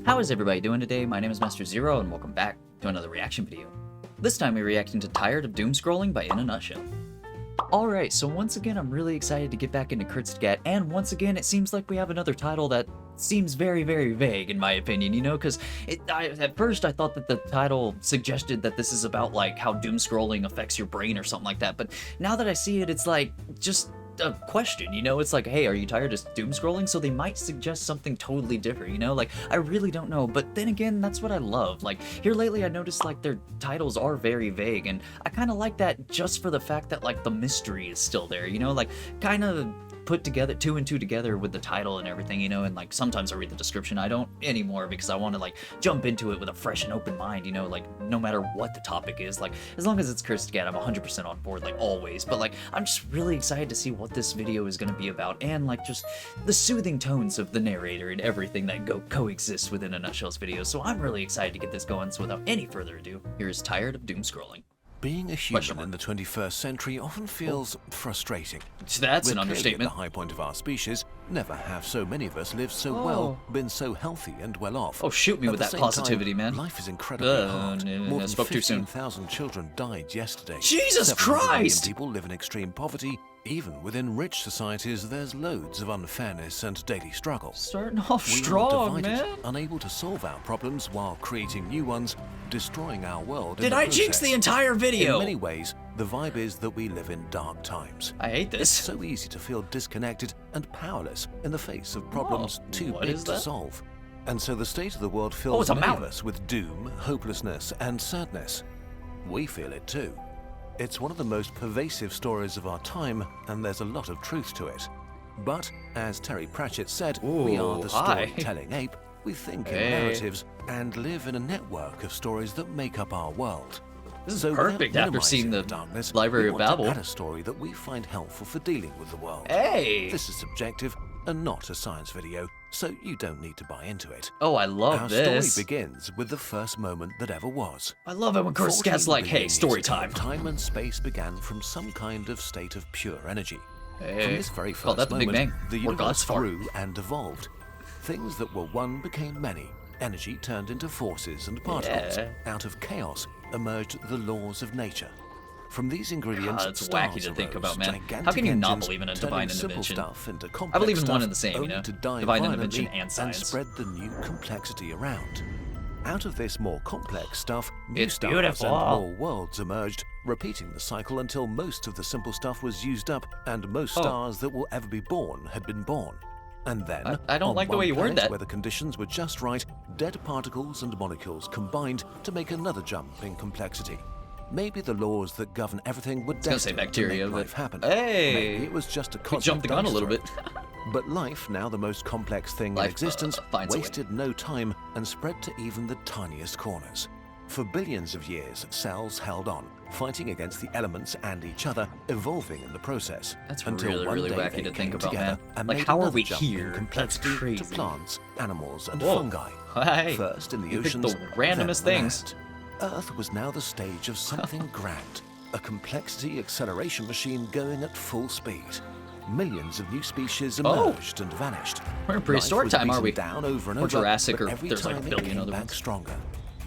How is everybody doing today? My name is Master Zero, and welcome back to another reaction video. This time we're reacting to Tired of Doomscrolling by In a Nutshell. Alright, so once again I'm really excited to get back into Kurzgesagt, and once again it seems like we have another title that seems very, very vague in my opinion, you know, because at first I thought that the title suggested that this is about like how doomscrolling affects your brain or something like that, but now that I see it, it's like just a question, you know. It's like, hey, are you tired of doom scrolling? So they might suggest something totally different, you know. Like, I really don't know, but then again, that's what I love. Like, here lately I noticed like their titles are very vague, and I kind of like that just for the fact that like the mystery is still there, you know, like kind of put together two and two together with the title and everything, you know. And like sometimes I read the description. I don't anymore because I want to like jump into it with a fresh and open mind, you know, like no matter what the topic is. Like as long as it's Kurzgesagt, I'm 100% on board, like always. But like I'm just really excited to see what this video is going to be about, and like just the soothing tones of the narrator and everything that coexists within a Nutshell's video. So I'm really excited to get this going. So without any further ado, here's Tired of Doomscrolling. Being a human in the 21st century often feels frustrating. That's an We're understatement. at the high point of our species. Never have so many of us lived so well, been so healthy and well off. Oh, shoot me At with the that same positivity, time, man. Life is incredibly hard. More than spoke too soon. 15,000 children died yesterday. Jesus 7 million Christ! people live in extreme poverty. Even within rich societies, there's loads of unfairness and daily struggle. Starting off We are strong, divided, man. unable to solve our problems while creating new ones, destroying our world. Did I jinx the entire video? In many ways, the vibe is that we live in dark times. I hate this. It's so easy to feel disconnected and powerless in the face of problems too what big is to that? solve. And so the state of the world fills it's a many of mountain. us with doom, hopelessness, and sadness. We feel it too. It's one of the most pervasive stories of our time, and there's a lot of truth to it. But, as Terry Pratchett said, we are the hi. storytelling ape. We think in Hey. narratives and live in a network of stories that make up our world. This is So without perfect after minimizing seeing the darkness, Library we of want to Babel. add a story that we find helpful for dealing with the world. Hey! This is subjective and not a science video, so you don't need to buy into it. Oh, I love Our this. story begins with the first moment that ever was. I love it when Kurzgesagt's 14 like, hey, billion story years ago, time. Time and space began from some kind of state of pure energy. Hey, From this very call first that the Big moment, Bang, the or universe God's fart. grew and evolved. Things that were one became many. Energy turned into forces and particles. Yeah. Out of chaos emerged the laws of nature. From these ingredients, God, it's stars wacky to think arose, about, man. gigantic How can you not engines, believe in a turning divine simple intervention? stuff into I complex believe in one stuff, and the same, you only know? to die Divine violently intervention and science. spread the new complexity around. Out of this more complex stuff, new It's stars beautiful. and more worlds emerged, repeating the cycle until most of the simple stuff was used up and most stars that will ever be born had been born. And then, I don't on like the one way you word planet that. where the conditions were just right, dead particles and molecules combined to make another jump in complexity. Maybe the laws that govern everything were gonna say destined bacteria, to make but- life happen. Hey! Maybe it was just a We cosmic jumped the gun a dice little throw. bit. But life, now the most complex thing Life, in existence, finds a way. wasted no time and spread to even the tiniest corners. For billions of years, cells held on, fighting against the elements and each other, evolving in the process. That's until really, one really day wacky they to think came about, together man. and Like, made how are another we jump here? in That's complexity crazy. to plants, animals, and Whoa. fungi. Hey, First in the you picked oceans, the randomest then on things. land. Earth was now the stage of something grand, a complexity acceleration machine going at full speed. Millions of new species emerged and vanished. We're in prehistoric Life was time, are we? beaten down over and Or over, Jurassic, but or every there's like time a it billion came other back ones. stronger.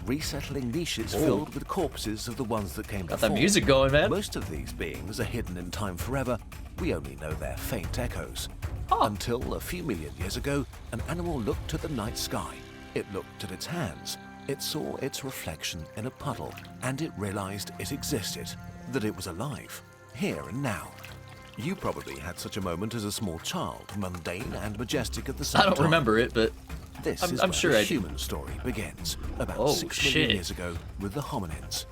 Resettling niches filled with corpses of the ones that came Got before. that music going, man. Most of these beings are hidden in time forever. We only know their faint echoes. Huh. Until a few million years ago, an animal looked at the night sky. It looked at its hands. It saw its reflection in a puddle, and it realized it existed, that it was alive, here and now. You probably had such a moment as a small child, mundane and majestic at the same I time. don't remember it, but This I'm is I'm where sure the I do. human story begins, about Oh, 6 million shit. years ago with the hominids.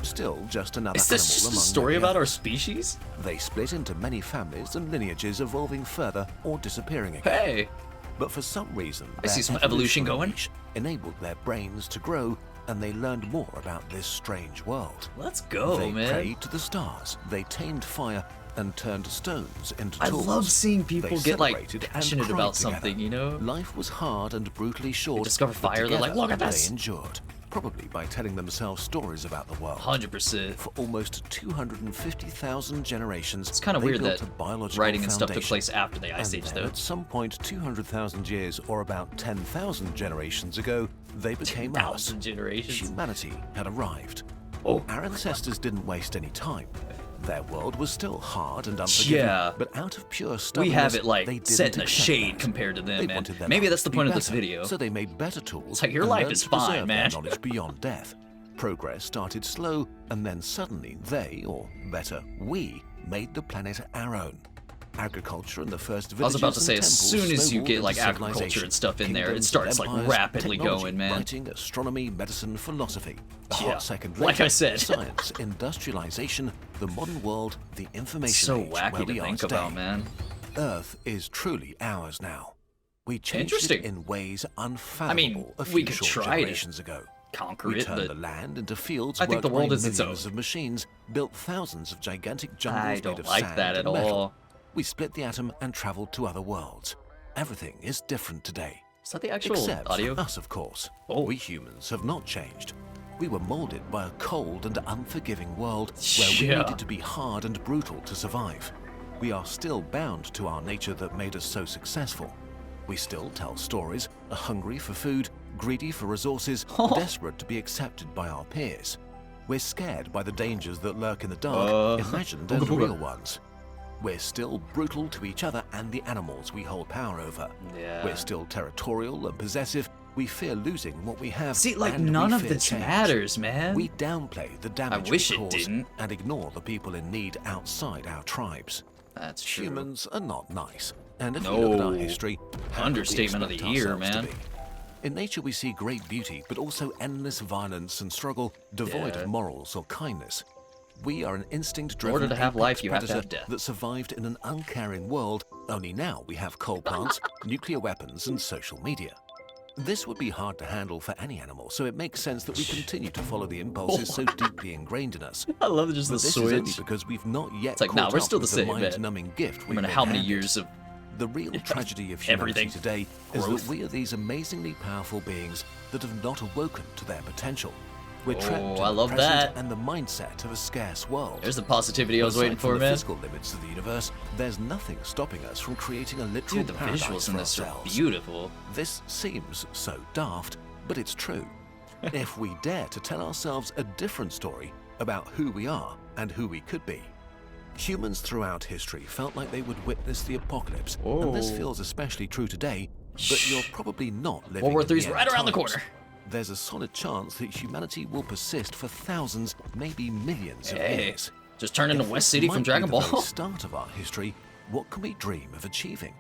Still just another Is this animal just a among story many about our others. species? They split into many families and lineages evolving further or disappearing again. Hey, But for some reason, I see their some evolution evolutionary going. reach enabled their brains to grow, and they learned more about this strange world. let's go, they man. prayed to the stars, they tamed fire, and turned stones into I tools. love seeing people They get like celebrated and passionate cried about together. something, you know? Life was hard and brutally short. discover but fire, they're like, together "Look at they this." endured. probably by telling themselves stories about the world. 100%. For almost 250,000 generations, It's kind of they weird built that a biological writing and stuff took foundation. place after the Ice And Age, then though. at some point 200,000 years or about 10,000 generations ago, they became us. 10,000 generations. Humanity had arrived. Oh. Our ancestors didn't waste any time. Their world was still hard and unforgiving, Yeah. but out of pure We stubbornness, have it they like didn't set in a accept shade that. compared to them, They man. wanted their Maybe life that's the to be point of this better, video. So they made better tools. It's like, your and life learned is to fine, preserve their man. knowledge beyond death. Progress started slow, and then suddenly they, or better, we, made the planet our own. Agriculture and the first I villages was about to and say, as temples soon as you snowballed get like into agriculture civilization. and stuff in there, it Kingdoms, starts like empires, rapidly technology, going, man. Writing, astronomy, medicine, philosophy. A Yeah, hot second like later, I said. science, industrialization, the modern world, the information So age, where wacky we to are think today. about, man. Earth is truly ours now. We changed Interesting. it in ways unfathomable a few we could short try to generations ago. Conquer We it, turned but the land into fields. I think the worked world by is its millions own. of machines, built thousands of gigantic jungles I made don't of like sand that at and metal. all. We split the atom and traveled to other worlds. Everything is different today. Is that the actual Except audio? for us, of course. Oh. We humans have not changed. We were molded by a cold and unforgiving world where we Yeah. needed to be hard and brutal to survive. We are still bound to our nature that made us so successful. We still tell stories, are hungry for food, greedy for resources, desperate to be accepted by our peers. We're scared by the dangers that lurk in the dark, imagined and real ones. We're still brutal to each other and the animals we hold power over. Yeah. We're still territorial and possessive. We fear losing what we have. See, like, and we none of fear this change. matters, man. We downplay the damage wish we it cause didn't. and ignore the people in need outside our tribes. That's true. Humans are not nice. And if you look at our No. history, how could we Understatement of the expect year, ourselves to man. be? In nature, we see great beauty, but also endless violence and struggle, devoid Yeah. of morals or kindness. We are an instinct-driven In order to have apex life, you have to predator have death. that survived in an uncaring world. Only now we have coal plants, nuclear weapons, and social media. This would be hard to handle for any animal, so it makes sense that we continue to follow the impulses so deeply ingrained in us. I love just the But this is only switch. because we've not yet It's like, nah, caught we're up still the with same, the man. mind-numbing gift No we've matter been how many handed. years of The real tragedy of humanity everything. today is Growth. that we are these amazingly powerful beings that have not awoken to their potential. We're Oh, trapped in I the love present that. and the mindset of a scarce world. There's the positivity I was Aside waiting from for, the man. physical limits of the universe, there's nothing stopping us from creating a literal Dude, the paradise visuals for in this are ourselves. beautiful. This seems so daft, but it's true. If we dare to tell ourselves a different story about who we are and who we could be. Humans throughout history felt like they would witness the apocalypse, and this Oh. feels especially true today, but you're probably not living World War in III's the right end around the times. corner. There's a solid chance that humanity will persist for thousands, maybe millions of Hey, years. just turn into If West this City might from be Dragon the very Ball. start of our history, what can we dream of achieving?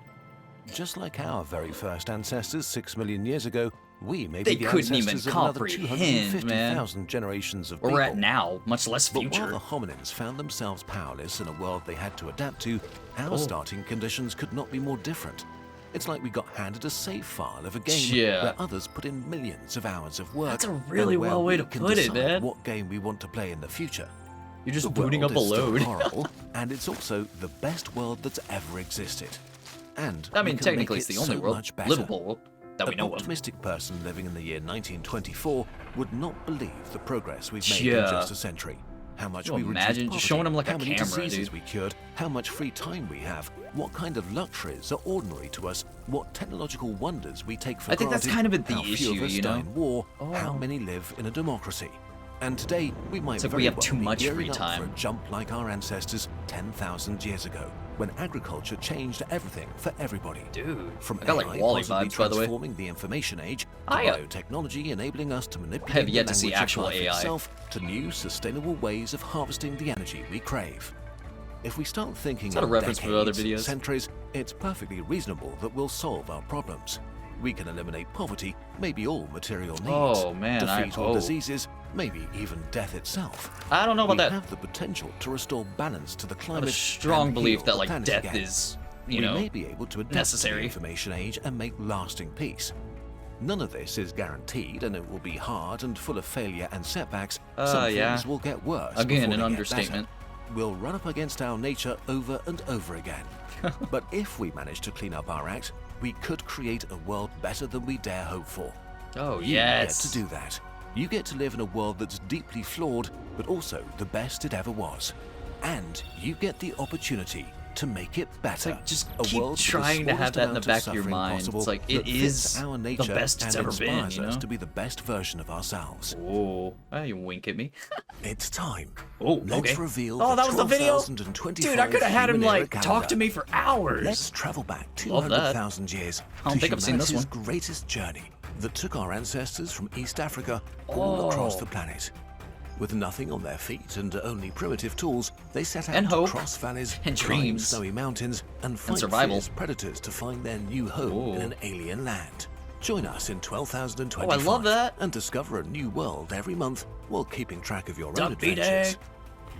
Just like our very first ancestors 6 million years ago, we may They be the couldn't even ancestors of another comprehend, 250,000 generations of Where people. we're at now, much less But while future. the hominins found themselves powerless in a world they had to adapt to, our Oh. starting conditions could not be more different. It's like we got handed a save file of a game Yeah. where others put in millions of hours of work. That's a really and where well way we to can put it, decide man. what game we want to play in the future. You're just The booting world up a is still load. horrible, and it's also the best world that's ever existed. And I we mean, can technically, make it's the it only so world, much better. livable world that we An know of. optimistic person living in the year 1924 would not believe the progress we've made Yeah. in just a century. How much Can we you reduced imagine poverty, just showing them like how a many camera, diseases dude? we cured, how much free time we have, what kind of luxuries are ordinary to us, what technological wonders we take for I think that's granted, kind of the how few issue, of us you die know? in war, how Oh. many live in a democracy. And today, we might It's like very we have well too be much gearing free up time. for a jump like our ancestors 10,000 years ago, when agriculture changed everything for everybody. Dude, From I got like AI Wall-E possibly vibes, by the way. transforming the information age, to I, biotechnology enabling us to manipulate have yet the to see language of actual life AI. itself, to new sustainable ways of harvesting the energy we crave. If we start thinking that a in reference for other decades, videos? centuries, it's perfectly reasonable that we'll solve our problems. We can eliminate poverty, maybe all material needs. Oh, man, I defeat all hope. diseases, maybe even death itself. I don't know about We that. have the potential to restore balance to the I climate. have a strong and belief heal that the like planet death again. is, We you know, may be able to adapt to necessary. the information age and make lasting peace. None of this is guaranteed, and it will be hard and full of failure and setbacks. Some yeah. things will get worse. Again, before an they get understatement. better. We'll run up against our nature over and over again. But if we manage to clean up our act, we could create a world better than we dare hope for. Oh, You yes. get to do that. You get to live in a world that's deeply flawed, but also the best it ever was. And you get the opportunity to make it better. Like, just a keep world trying to have that in the back of your mind. Possible, it's like, it is our the nature best it's and ever been, inspires you know? us to be the best version of ourselves. Oh, you wink at me. It's time. Oh, Let's okay. reveal Oh, that was the video? 12,025 Dude, I could have had him, human era like, talk calendar. to me for hours. Let's travel back Love that. 200,000 years I don't to think I've seen this humanity's one. greatest journey that took our ancestors from East Africa all across the planet. With nothing on their feet and only primitive tools, they set out And hope. to cross valleys, And climb dreams. snowy mountains, and fight survival. fierce predators to find their new home in an alien land. Join us in 12,025 Oh, I love that. and discover a new world every month while keeping track of your own Duck adventures. beating.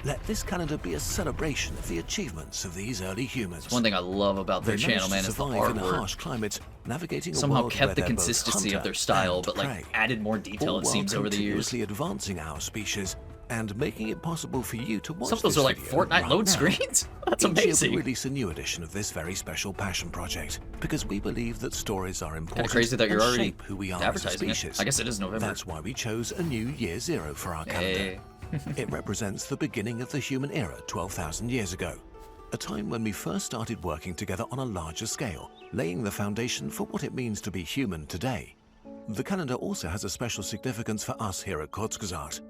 Let this calendar be a celebration of the achievements of these early humans. One thing I love about their They channel, managed man, to is the survive in artwork. harsh climates, navigating a Somehow world kept where the they're both consistency of hunter their style, and but like prey, added more detail, all it while seems, over the years. continuously advancing our species and making it possible for you to watch Some of those this are like video Fortnite right load now. screens. That's Each year amazing. we release a new edition of this very special passion project because we believe that stories are important Kind of crazy that you're and already shape who we are as a advertising it. species. I guess it is November. That's why we chose a new year zero for our calendar. Hey. It represents the beginning of the human era 12,000 years ago, a time when we first started working together on a larger scale, laying the foundation for what it means to be human today. The calendar also has a special significance for us here at Kurzgesagt.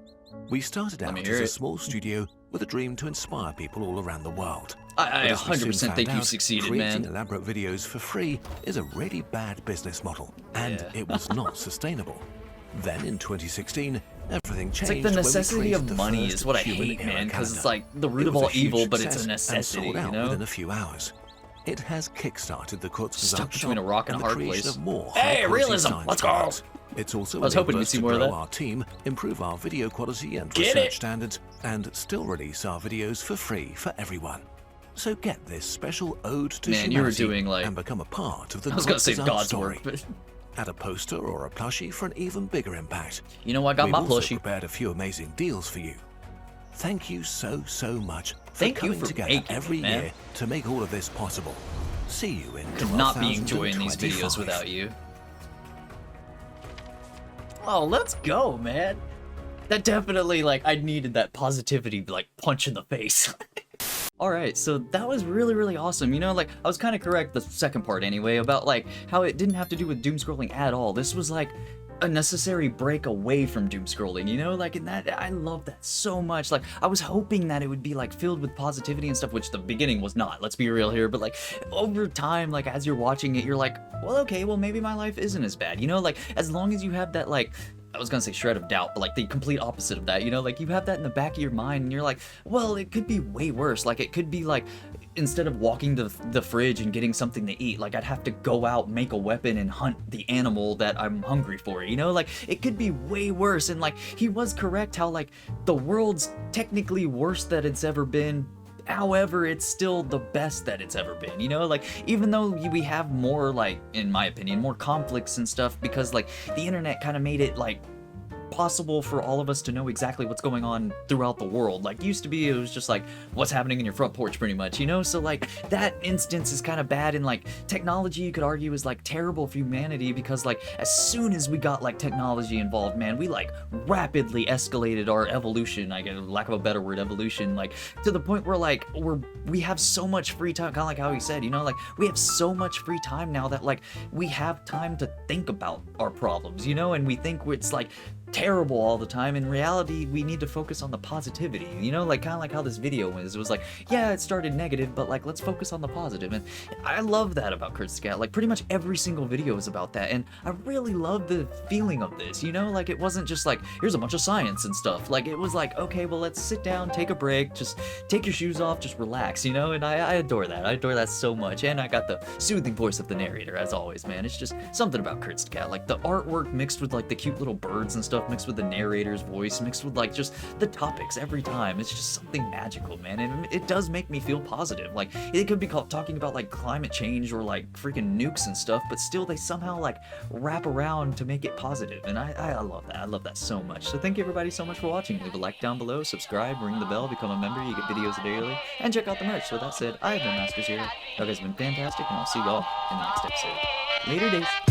We started Let me out hear as a it. small studio with a dream to inspire people all around the world. I But as we soon 100% found think you out, succeeded, creating man. elaborate videos for free is a really bad business model, and Yeah. it was not sustainable. Then in 2016, everything changed. It's like the when we necessity created of the money first is what I human hate, era man, because it's calendar. like the root It of was all a huge evil, but it's a success and necessity, sold you out know? within a few hours. It has kickstarted the Kurzgesagt Stuck between shop a rock and a the hard creation place. of more Hey, high-quality realism! science Let's go! products. It's also I was hoping enabled we'd us see to more of grow that. our team, improve our video quality and Get research it! standards, and still release our videos for free for everyone. So get this special ode to Man, you were humanity doing, like- and become a part of the I was gonna say Kurzgesagt God's story. work, but Add a poster or a plushie for an even bigger impact. you know, I got We've my also plushie. prepared a few amazing deals for you. Thank you so much for Thank you coming for together making every it, man. year to make all of this possible. See you in Could not be enjoying these videos 12,025. without you. Oh, let's go, man. That definitely, like, I needed that positivity, like, punch in the face. Alright, so that was really, really awesome. You know, like, I was kind of correct, the second part anyway, about, like, how it didn't have to do with doomscrolling at all. This was, like, a necessary break away from doomscrolling, you know? Like, in that, I love that so much. Like, I was hoping that it would be, like, filled with positivity and stuff, which the beginning was not, let's be real here, but, like, over time, like, as you're watching it, you're like, well, okay, well, maybe my life isn't as bad, you know? Like, as long as you have that, like, I was gonna say shred of doubt, but like the complete opposite of that, you know, like you have that in the back of your mind and you're like, well, it could be way worse. Like it could be like, instead of walking to the fridge and getting something to eat, like I'd have to go out, make a weapon and hunt the animal that I'm hungry for, you know, like it could be way worse. And like, he was correct how like the world's technically worse that it's ever been. However, it's still the best that it's ever been, you know? Like, even though we have more, like, in my opinion, more conflicts and stuff, because, like, the internet kind of made it, like, possible for all of us to know exactly what's going on throughout the world. Like, used to be, it was just like, what's happening in your front porch, pretty much, you know? So, like, that instance is kind of bad, and, like, technology, you could argue, is, like, terrible for humanity, because, like, as soon as we got, like, technology involved, man, we, like, rapidly escalated our evolution, I guess, lack of a better word, evolution, like, to the point where, like, we have so much free time, kind of like how he said, you know, like, we have so much free time now that, like, we have time to think about our problems, you know, and we think it's, like, terrible all the time. In reality, we need to focus on the positivity, you know, like kind of like how this video was. It was like, yeah, it started negative, but like let's focus on the positive. And I love that about Kurzgesagt. Like pretty much every single video is about that, and I really love the feeling of this, you know, like it wasn't just like here's a bunch of science and stuff. Like it was like, okay, well, let's sit down, take a break, just take your shoes off, just relax, you know. And I adore that. I adore that so much. And I got the soothing voice of the narrator as always, man. It's just something about Kurzgesagt, like the artwork mixed with like the cute little birds and stuff, mixed with the narrator's voice, mixed with like just the topics every time. It's just something magical, man, and it does make me feel positive. Like it could be called talking about like climate change or like freaking nukes and stuff, but still they somehow like wrap around to make it positive, and I love that. I love that so much. So thank you everybody so much for watching. Leave a like down below, subscribe, ring the bell, become a member. You get videos daily, and check out the merch. So with that said, I have been Master Zero. You guys have been fantastic, and I'll see y'all in the next episode. Later days.